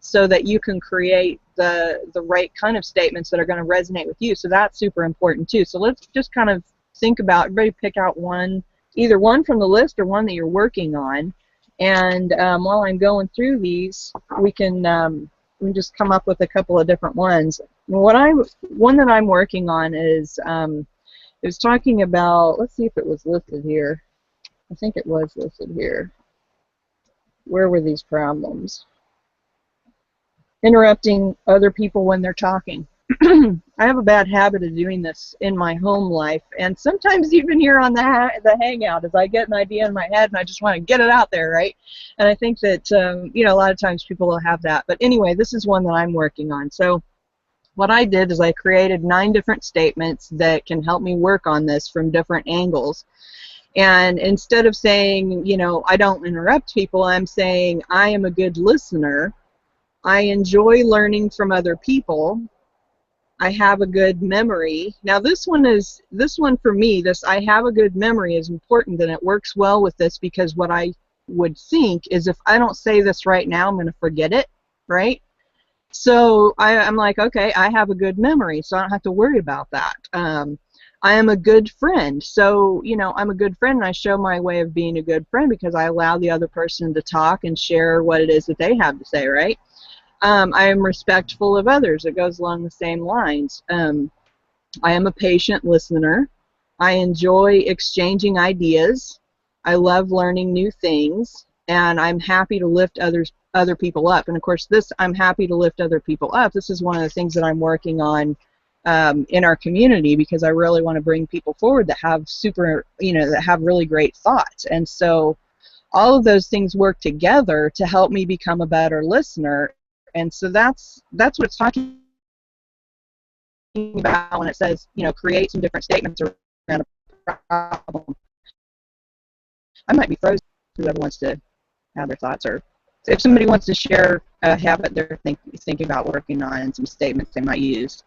so that you can create the right kind of statements that are going to resonate with you. So that's super important too. So let's just kind of think about, everybody pick out one, either one from the list or one that you're working on. And while I'm going through these, we can just come up with a couple of different ones. One that I'm working on is it was talking about, let's see if it was listed here. I think it was listed here. Where were these problems? Interrupting other people when they're talking. I have a bad habit of doing this in my home life, and sometimes even here on the hangout, as I get an idea in my head and I just want to get it out there, right? And I think that you know, a lot of times people will have that. But anyway, this is one that I'm working on. So what I did is I created 9 different statements that can help me work on this from different angles. And instead of saying, you know, I don't interrupt people, I'm saying I am a good listener. I enjoy learning from other people. I have a good memory. Now this one for me, this I have a good memory is important, and it works well with this, because what I would think is if I don't say this right now, I'm going to forget it, right? So I'm like, okay, I have a good memory, so I don't have to worry about that. I am a good friend. So, you know, I'm a good friend, and I show my way of being a good friend because I allow the other person to talk and share what it is that they have to say, right? I am respectful of others. It goes along the same lines. I am a patient listener. I enjoy exchanging ideas. I love learning new things, and I'm happy to lift other people up. And of course, this I'm happy to lift other people up. This is one of the things that I'm working on in our community, because I really want to bring people forward that have that have really great thoughts. And so all of those things work together to help me become a better listener. And so that's what it's talking about when it says, you know, create some different statements around a problem. I might be frozen. Whoever wants to have their thoughts, or if somebody wants to share a habit they're thinking about working on and some statements they might use.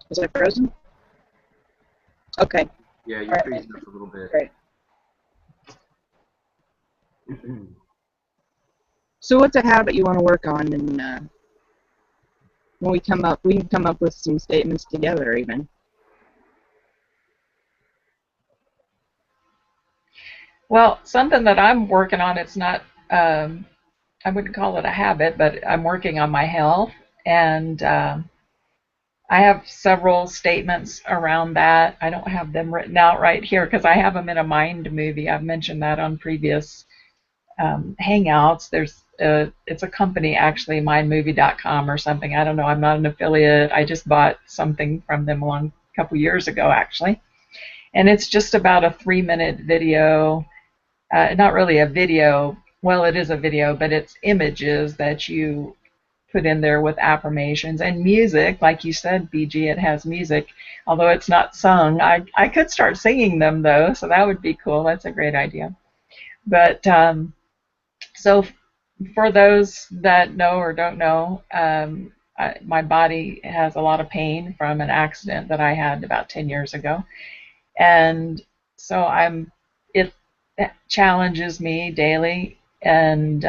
Was I frozen? Okay. Yeah, you're freezing up a little bit. Great. So what's a habit you want to work on, and when we can come up with some statements together even. Well, something that I'm working on, it's not, I wouldn't call it a habit, but I'm working on my health, and I have several statements around that. I don't have them written out right here because I have them in a Mind movie. I've mentioned that on previous hangouts. It's a company, actually, mindmovie.com or something. I don't know. I'm not an affiliate. I just bought something from them a couple years ago, actually. And it's just about a 3-minute video. Not really a video. Well, it is a video, but it's images that you put in there with affirmations and music. Like you said, BG, it has music, although it's not sung. I could start singing them, though, so that would be cool. That's a great idea. But so for those that know or don't know, my body has a lot of pain from an accident that I had about 10 years ago. And so it challenges me daily, and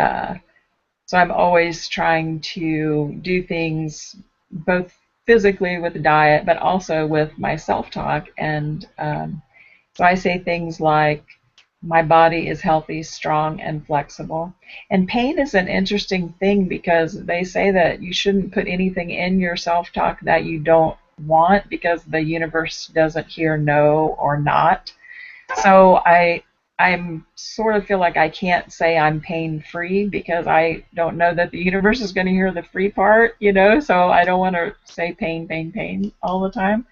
so I'm always trying to do things both physically with the diet, but also with my self-talk. And so I say things like, My body is healthy, strong, and flexible. And pain is an interesting thing because they say that you shouldn't put anything in your self-talk that you don't want because the universe doesn't hear no or not. So I'm sort of feel like I can't say I'm pain free because I don't know that the universe is going to hear the free part, so I don't want to say pain, pain, pain all the time.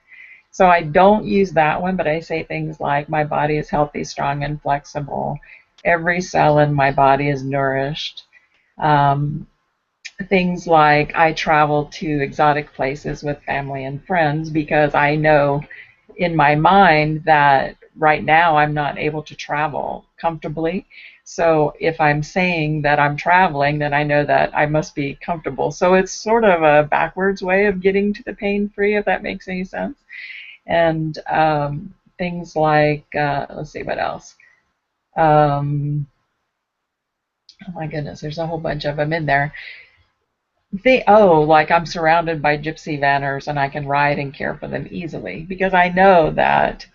So I don't use that one, but I say things like my body is healthy, strong, and flexible. Every cell in my body is nourished. Um, Things like I travel to exotic places with family and friends because I know in my mind that right now I'm not able to travel comfortably. So if I'm saying that I'm traveling, then I know that I must be comfortable. So it's sort of a backwards way of getting to the pain free, if that makes any sense. And things like, let's see what else. Oh my goodness, there's a whole bunch of them in there. Like I'm surrounded by gypsy vanners and I can ride and care for them easily because I know that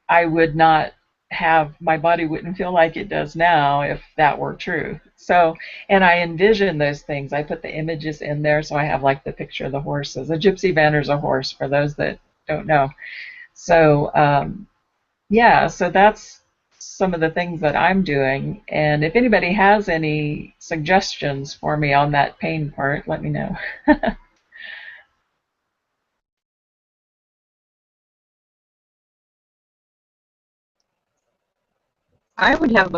I would not have, my body wouldn't feel like it does now if that were true. So, and I envision those things. I put the images in there so I have like the picture of the horses. A gypsy vanner's a horse for those that don't know. So, yeah, so that's some of the things that I'm doing. And if anybody has any suggestions for me on that pain part, let me know. I would have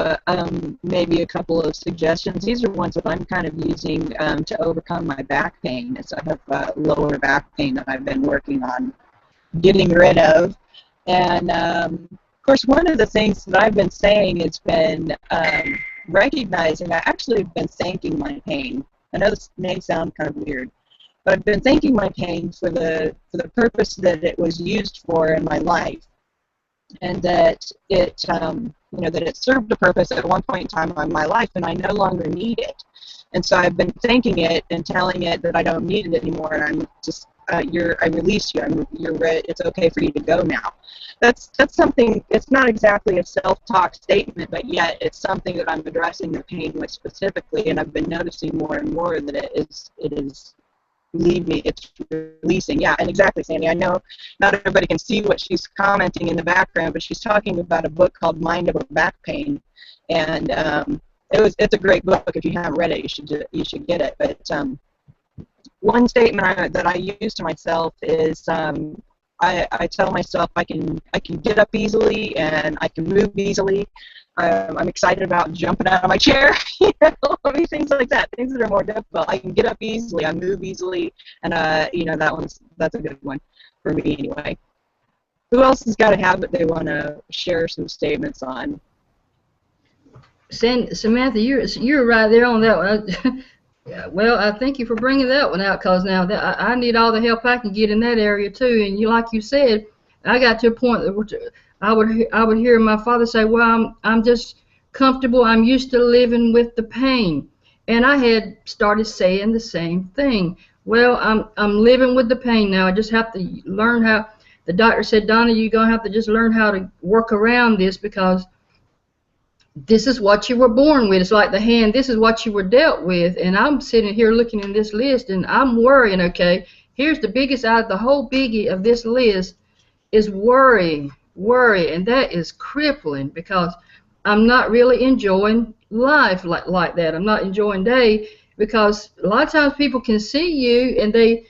maybe a couple of suggestions. These are ones that I'm kind of using to overcome my back pain. So I have lower back pain that I've been working on getting rid of. And of course, one of the things that I've been saying has been recognizing I actually have been thanking my pain. I know this may sound kind of weird, but I've been thanking my pain for the purpose that it was used for in my life, and that that it served a purpose at one point in time in my life, and I no longer need it. And so I've been thanking it and telling it that I don't need it anymore, and I'm just I release you. You're ready. It's okay for you to go now. That's something. It's not exactly a self-talk statement, but yet it's something that I'm addressing the pain with specifically, and I've been noticing more and more that it is believe me, it's releasing. Yeah, and exactly, Sandy. I know not everybody can see what she's commenting in the background, but she's talking about a book called Mind Over Back Pain, and it's a great book. If you haven't read it, you should get it. But one statement that I use to myself is I tell myself I can get up easily and I can move easily. I'm excited about jumping out of my chair. I mean, things like that, things that are more difficult. I can get up easily, I move easily, and that's a good one for me anyway. Who else has got a habit they want to share some statements on? Samantha, you're right there on that one. Yeah, well, I thank you for bringing that one out because now I need all the help I can get in that area too. And like you said, I got to a point that I would hear my father say, "Well, I'm just comfortable. I'm used to living with the pain," and I had started saying the same thing. Well, I'm living with the pain now. I just have to learn how. The doctor said, "Donna, you're gonna have to just learn how to work around this because." This is what you were born with. It's like the hand, this is what you were dealt with. And I'm sitting here looking in this list and I'm worrying, okay, here's the biggest out of the whole biggie of this list is worry, worry. And that is crippling because I'm not really enjoying life like that. I'm not enjoying day because a lot of times people can see you and they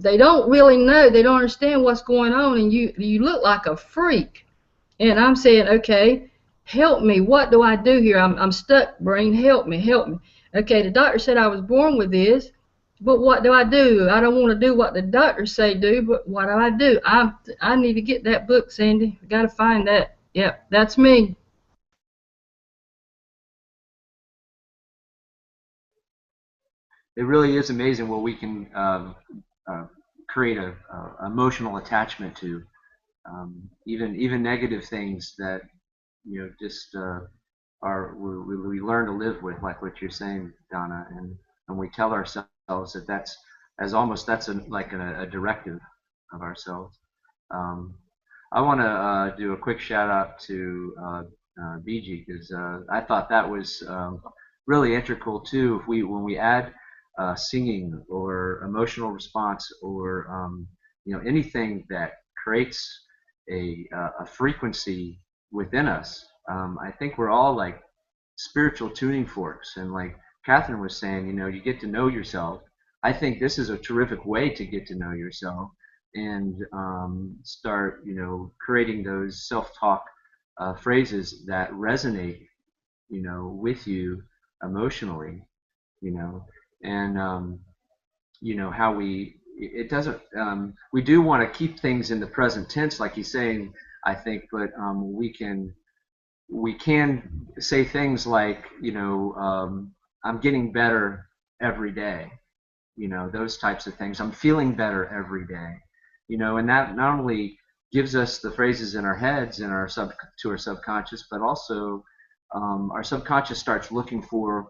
don't really know, they don't understand what's going on and you look like a freak. And I'm saying, okay, help me. What do I do here? I'm stuck, brain. Help me, help me. Okay, the doctor said I was born with this, but what do I do? I don't want to do what the doctors say do, but what do I do? I need to get that book, Sandy. I got to find that. Yep, that's me. It really is amazing what we can uh, create a emotional attachment to, even negative things that just are we learn to live with, like what you're saying, Donna, and we tell ourselves that that's like a directive of ourselves. Um, I want to do a quick shout out to BG, because I thought that was really integral too. If when we add singing or emotional response or anything that creates a frequency within us, I think we're all like spiritual tuning forks. And like Catherine was saying, you get to know yourself. I think this is a terrific way to get to know yourself and start, creating those self-talk phrases that resonate, with you emotionally, and how it doesn't, we do want to keep things in the present tense, like he's saying, I think, but we can say things like, I'm getting better every day, those types of things. I'm feeling better every day, and that not only gives us the phrases in our heads and to our subconscious, but also our subconscious starts looking for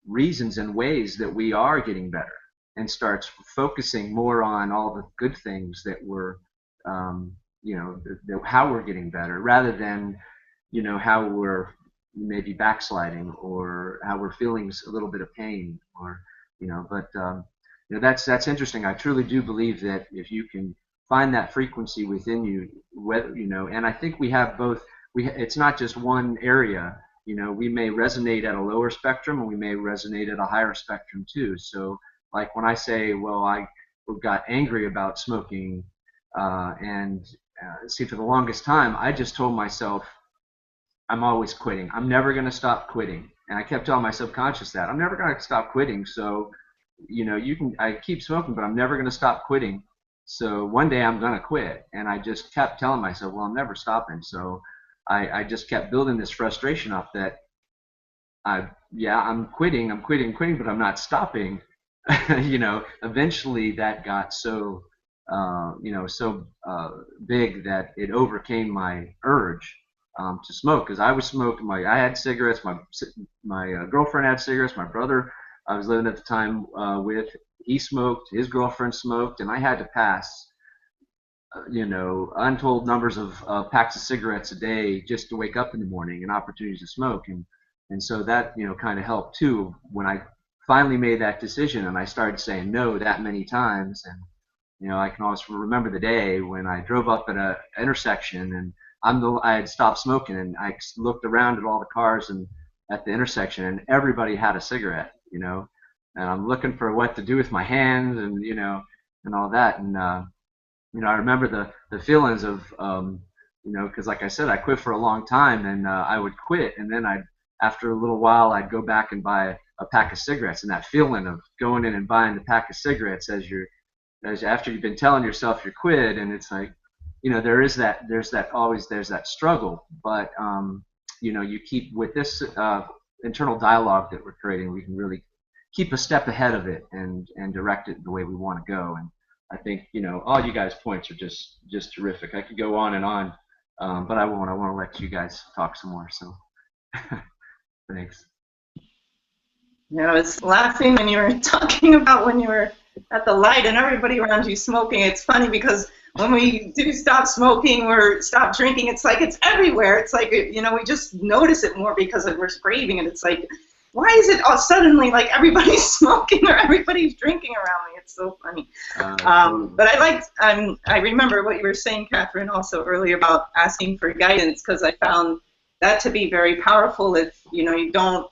reasons and ways that we are getting better and starts focusing more on all the good things that we're, how we're getting better rather than, how we're maybe backsliding or how we're feeling a little bit of pain or, but, that's interesting. I truly do believe that if you can find that frequency within you, whether, and I think we have both, it's not just one area, we may resonate at a lower spectrum and we may resonate at a higher spectrum too. So like when I say, well, I got angry about smoking, and see, for the longest time, I just told myself, I'm always quitting. I'm never going to stop quitting. And I kept telling my subconscious that I'm never going to stop quitting. So, I keep smoking, but I'm never going to stop quitting. So one day I'm going to quit. And I just kept telling myself, well, I'm never stopping. So I just kept building this frustration up that I'm quitting, but I'm not stopping. Eventually that got so, big that it overcame my urge to smoke, because I was smoking. I had cigarettes. My girlfriend had cigarettes. My brother, I was living at the time with, he smoked. His girlfriend smoked, and I had to pass, untold numbers of packs of cigarettes a day just to wake up in the morning and opportunities to smoke, and so that kind of helped too when I finally made that decision and I started saying no that many times. And I can always remember the day when I drove up at an intersection and I had stopped smoking and I looked around at all the cars and at the intersection and everybody had a cigarette, and I'm looking for what to do with my hands and and all that. And I remember the feelings of because like I said, I quit for a long time, and I would quit, and then after a little while I'd go back and buy a pack of cigarettes, and that feeling of going in and buying the pack of cigarettes after you've been telling yourself you quit, and it's like, there's that struggle, but you keep with this internal dialogue that we're creating, we can really keep a step ahead of it and direct it the way we want to go. And I think all you guys' points are just terrific. I could go on and on, but I won't. I want to let you guys talk some more. So thanks. I was laughing when you were talking about when you were at the light and everybody around you smoking. It's funny because when we do stop smoking or stop drinking, it's like it's everywhere. It's like, we just notice it more because we're craving it. It's like, why is it all suddenly like everybody's smoking or everybody's drinking around me? It's so funny. But I remember what you were saying, Catherine, also earlier about asking for guidance, because I found that to be very powerful. If, you don't,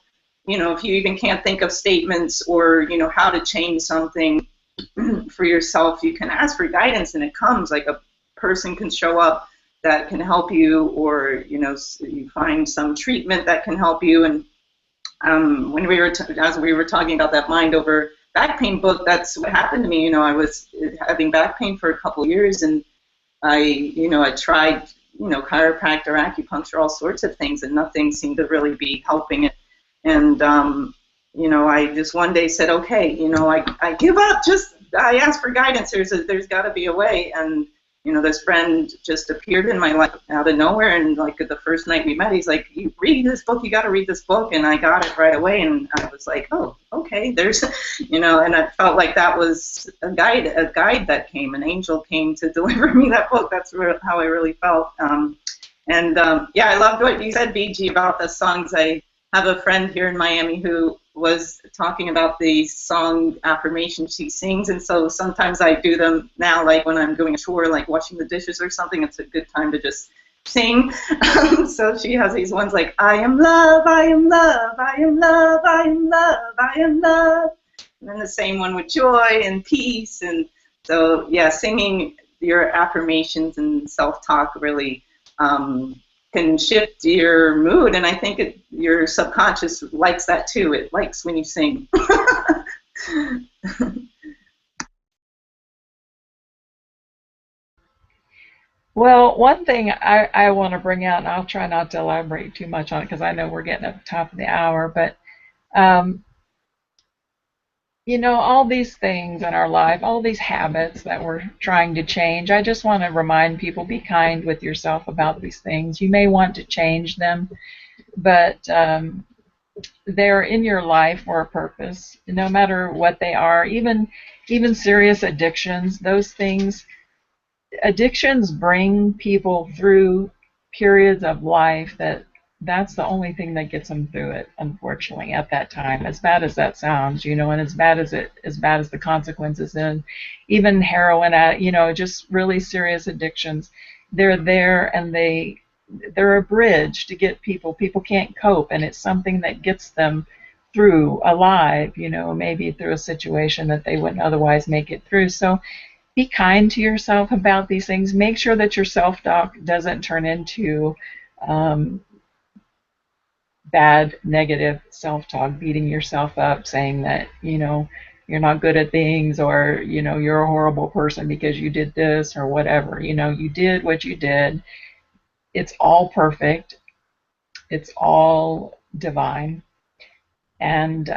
if you even can't think of statements or, how to change something for yourself, you can ask for guidance and it comes. Like a person can show up that can help you, or, you find some treatment that can help you. And when as we were talking about that Mind Over Back Pain book, that's what happened to me. I was having back pain for a couple of years, and I tried, chiropractor, acupuncture, all sorts of things, and nothing seemed to really be helping it. And, I just one day said, okay, I give up. I asked for guidance. There's got to be a way. And, this friend just appeared in my life out of nowhere. And like the first night we met, he's like, you read this book, you got to read this book. And I got it right away. And I was like, oh, okay, there's, and I felt like that was a guide that came, an angel came to deliver me that book. That's how I really felt. And yeah, I loved what you said, BG, about the songs. I have a friend here in Miami who was talking about the song affirmations she sings, and so sometimes I do them now, like when I'm doing a chore, like washing the dishes or something. It's a good time to just sing. So she has these ones like, I am love, I am love, I am love, I am love, I am love. And then the same one with joy and peace. And so, yeah, singing your affirmations and self-talk really can shift your mood. And I think your subconscious likes that too. It likes when you sing. Well, one thing I want to bring out, and I'll try not to elaborate too much on it because I know we're getting at the top of the hour, but um, you know, all these things in our life, all these habits that we're trying to change, I just want to remind people, be kind with yourself about these things. You may want to change them, but they're in your life for a purpose, no matter what they are. Even serious addictions, those things, addictions bring people through periods of life that's the only thing that gets them through it, unfortunately, at that time, as bad as that sounds, you know, and as bad as the consequences. And even heroin, you know, just really serious addictions, they're there, and they're a bridge to get people can't cope, and it's something that gets them through alive, you know, maybe through a situation that they wouldn't otherwise make it through. So be kind to yourself about these things. Make sure that your self-talk doesn't turn into bad, negative self-talk, beating yourself up, saying that, you know, you're not good at things, or, you know, you're a horrible person because you did this or whatever. You know, you did what you did. It's all perfect. It's all divine. And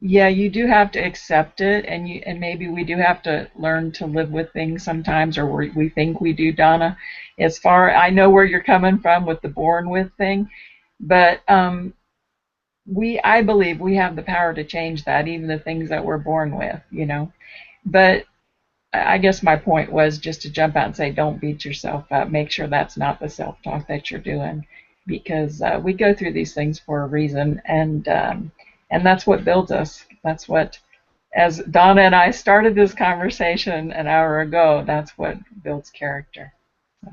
yeah, you do have to accept it, and maybe we do have to learn to live with things sometimes, or we think we do, Donna. I know where you're coming from with the born with thing, but I believe we have the power to change that, even the things that we're born with, you know. But I guess my point was just to jump out and say, don't beat yourself up. Make sure that's not the self-talk that you're doing, because we go through these things for a reason, and that's what builds us. That's what, as Donna and I started this conversation an hour ago, that's what builds character. So.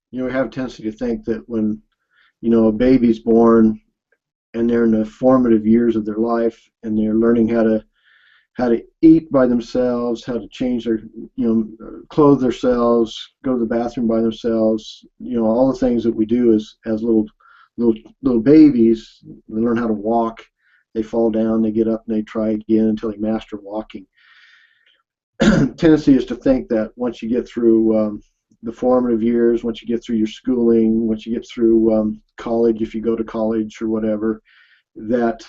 You know, we have a tendency to think that when, you know, a baby's born and they're in the formative years of their life and they're learning how to eat by themselves, how to change their, you know, clothe themselves, go to the bathroom by themselves, you know, all the things that we do as little babies. They learn how to walk, they fall down, they get up, and they try again until they master walking. Tendency is to think that once you get through the formative years, once you get through your schooling, once you get through college, if you go to college or whatever, that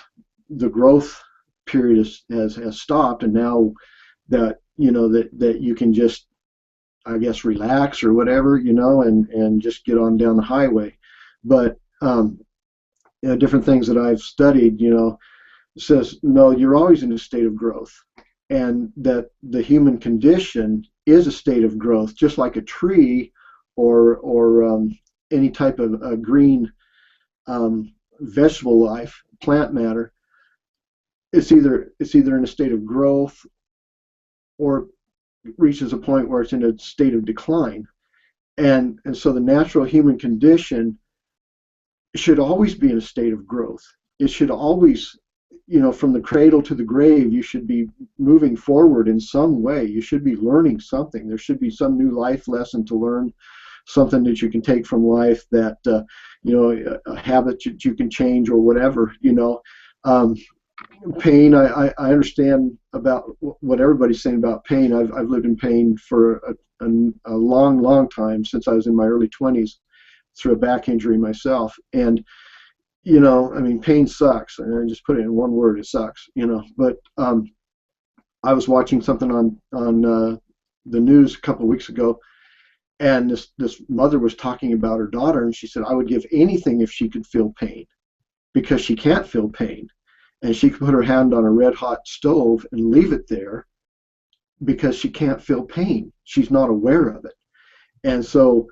the growth period has stopped, and now that, you know, that you can just, I guess, relax or whatever, you know, and just get on down the highway. But you know, different things that I've studied, you know, says no, you're always in a state of growth, and that the human condition is a state of growth, just like a tree or any type of green vegetable life, plant matter. It's either in a state of growth or reaches a point where it's in a state of decline. And so the natural human condition should always be in a state of growth. It should always, you know, from the cradle to the grave, you should be moving forward in some way. You should be learning something. There should be some new life lesson to learn, something that you can take from life, that, you know, a habit that you can change or whatever, you know. Pain, I understand about what everybody's saying about pain. I've lived in pain for a long time, since I was in my early 20s, through a back injury myself. And, you know, I mean, pain sucks. And I just put it in one word, it sucks, you know. But I was watching something on the news a couple of weeks ago, and this mother was talking about her daughter, and she said, I would give anything if she could feel pain, because she can't feel pain. And she could put her hand on a red hot stove and leave it there, because she can't feel pain. She's not aware of it. And so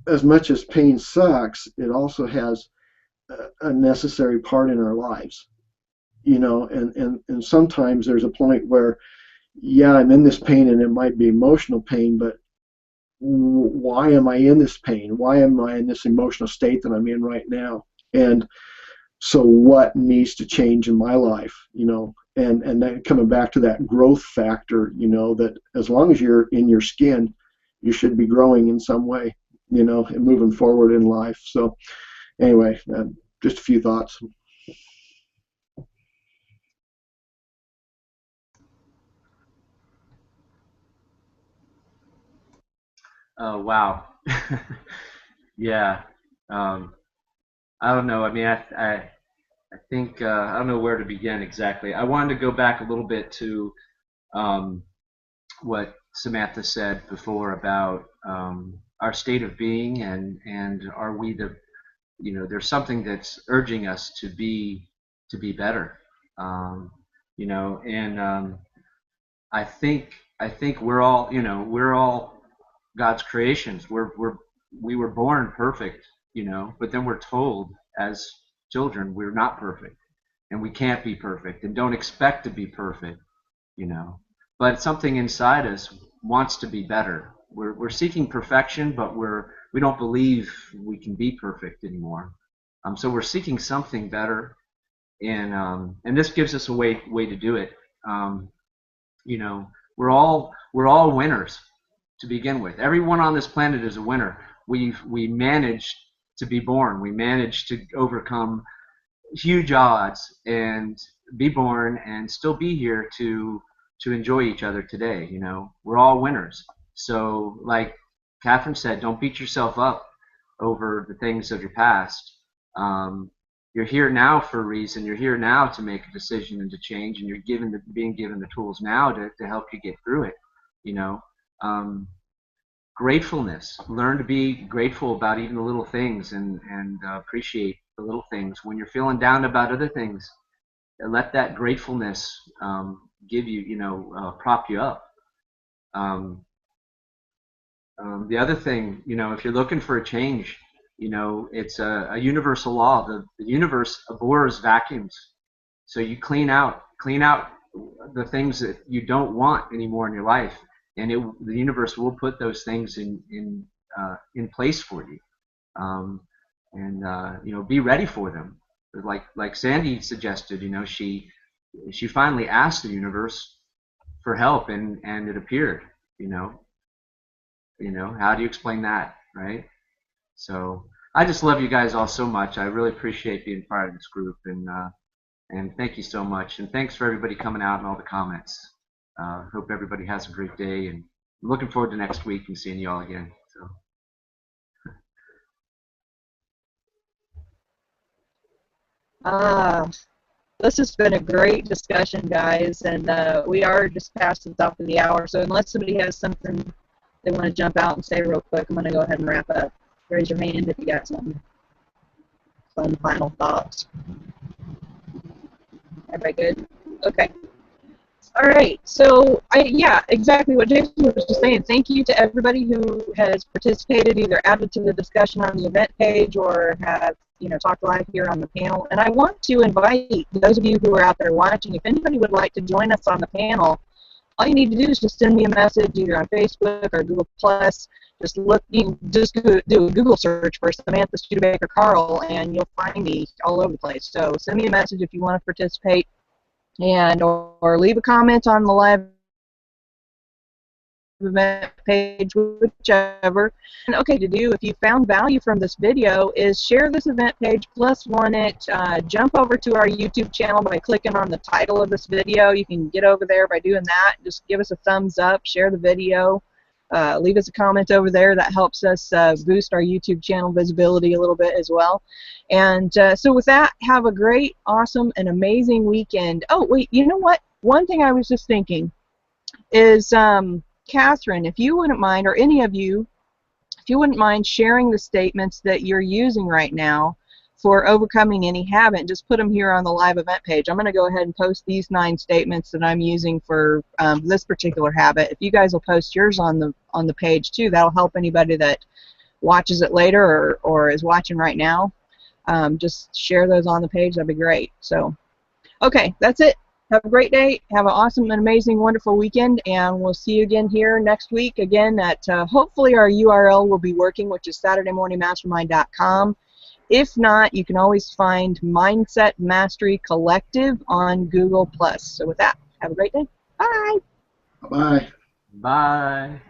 as much as pain sucks, it also has a necessary part in our lives, you know, and sometimes there's a point where, yeah, I'm in this pain and it might be emotional pain, but why am I in this pain? Why am I in this emotional state that I'm in right now? And so what needs to change in my life, you know? And then coming back to that growth factor, you know, that as long as you're in your skin, you should be growing in some way, you know, and moving forward in life. So anyway, just a few thoughts. Oh, wow. Yeah. I don't know. I mean, I think I don't know where to begin exactly. I wanted to go back a little bit to um, what Samantha said before about our state of being, and are we the, you know, there's something that's urging us to be better, you know, and I think we're all, you know, we're all God's creations. We were born perfect, you know, but then we're told as children we're not perfect and we can't be perfect and don't expect to be perfect, you know. But something inside us wants to be better. We're seeking perfection, but we don't believe we can be perfect anymore. So we're seeking something better, and this gives us a way to do it. Um, you know, we're all winners to begin with. Everyone on this planet is a winner. We managed to be born. We managed to overcome huge odds and be born and still be here to enjoy each other today. You know, we're all winners. So, like Catherine said, don't beat yourself up over the things of your past. Um, you're here now for a reason. You're here now to make a decision and to change, and being given the tools now to help you get through it. You know, um, gratefulness. Learn to be grateful about even the little things, and appreciate the little things. When you're feeling down about other things, let that gratefulness give you, you know, prop you up. Um, the other thing, you know, if you're looking for a change, you know, it's a universal law. The universe abhors vacuums. So you clean out the things that you don't want anymore in your life, and the universe will put those things in place for you. Um, and you know, be ready for them. Like Sandy suggested, you know, she finally asked the universe for help, and it appeared. You know, how do you explain that, right? So I just love you guys all so much. I really appreciate being part of this group, and thank you so much. And thanks for everybody coming out and all the comments. Hope everybody has a great day, and I'm looking forward to next week and seeing you all again. So. This has been a great discussion, guys, and we are just past the top of the hour. So unless somebody has something they want to jump out and say real quick, I'm going to go ahead and wrap up. Raise your hand if you got some final thoughts. Everybody good? Okay. All right. So, yeah, exactly what Jason was just saying. Thank you to everybody who has participated, either added to the discussion on the event page or have, you know, talked live here on the panel. And I want to invite those of you who are out there watching, if anybody would like to join us on the panel, all you need to do is just send me a message either on Facebook or Google Plus. Just do a Google search for Samantha Studebaker Carl, and you'll find me all over the place. So send me a message if you want to participate, and or leave a comment on the live event page, whichever. And okay to do, if you found value from this video, is share this event page, plus one it, jump over to our YouTube channel by clicking on the title of this video. You can get over there by doing that. Just give us a thumbs up, share the video, leave us a comment over there. That helps us boost our YouTube channel visibility a little bit as well. And so with that, have a great, awesome, and amazing weekend. Oh, wait, you know what? One thing I was just thinking is, Catherine, if you wouldn't mind, or any of you, if you wouldn't mind sharing the statements that you're using right now for overcoming any habit, just put them here on the live event page. I'm going to go ahead and post these 9 statements that I'm using for this particular habit. If you guys will post yours on the page too, that'll help anybody that watches it later or is watching right now. Just share those on the page. That'd be great. So, okay, that's it. Have a great day. Have an awesome and amazing, wonderful weekend, and we'll see you again here next week. Again, at hopefully our URL will be working, which is SaturdayMorningMastermind.com. If not, you can always find Mindset Mastery Collective on Google+. So with that, have a great day. Bye. Bye. Bye.